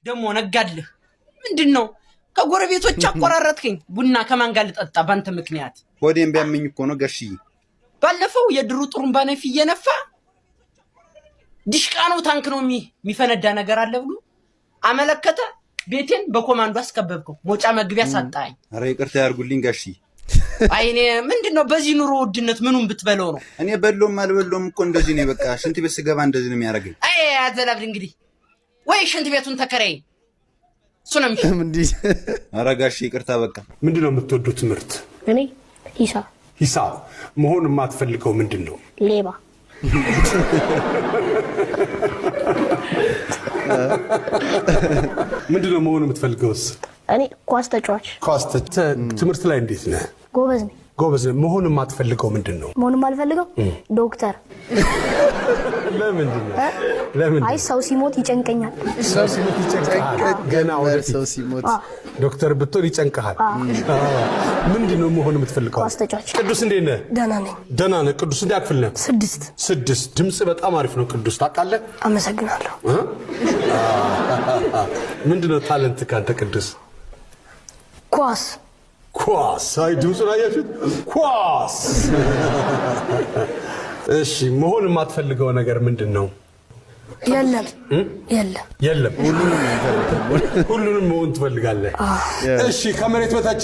ደሞ ነጋድልህ ምንድነው ከጎረቤቶች አቆራረጥከኝ ቡና ከማን ጋር ልጠጣ ባንተ ምክንያት ሆዴን ቢያመኝ እኮ ነው ጋሽዬ ባለፈው የድሩ ጥሩምባ ነፍ እየነፋ ዲሽቃኑ ታንክ ነው የሚፈነዳ ነገር አለ ብሎ አመለከተ ቤቴን በኮማንዶ አስከበብከው ሞጫ መግቢያ ሳጣኝ አረ ይቅርታ ያርጉልኝ ጋሽዬ አይኔ ምንድነው በዚህ ኑሮ ውድነት ምኑን ብትበለው ነው እኔ በሎም አልበሎም እኮ እንደዚህ ነው በቃ ሽንት ቤት ስገባ እንደዚህ ነው የሚያረጋኝ አይ አዘላብድ እንግዲህ ወይ ሽንት ቤቱን ተከራይ ሱናም እንዴ አረ ጋሽዬ ይቅርታ በቃ ምንድነው የምትወዱት ትምህርት እኔ ሂሳብ መሆን የማትፈልገው ምንድነው ሌባ ምንድነው መሆን የምትፈልገውስ እኔ ኳስ ተጫዋች ትምህርት ላይ እንዴት ነህ ጎበዝ ነህ መሆን የማትፈልገው ምንድነው መሆን የማልፈልገው ዶክተር ለምን አይ ሰው ሲሞት ይጨንቀኛል ገና ሰው ሲሞት ዶክተር ብትሆን ይጨንቀሃል ምንድነው መሆን የምትፈልገው ኳስ ተጫዋች ቅዱስ እንዴት ነህ ደህና ነህ ቅዱስ እንዴ አክፍል ነህ 6 ድምጽ በጣም አሪፍ ነው ቅዱስ ታውቃለህ አመሰግናለሁ ምንድነው ታለንት ካንተ ቅዱስ ኳስ አይ ድምጹን አያችሁት ኳስ እሺ መሆን የማትፈልገው ነገር ምንድነው የለም ሁሉንም መሆን ትፈልጋለህ እሺ ከመሬት በታች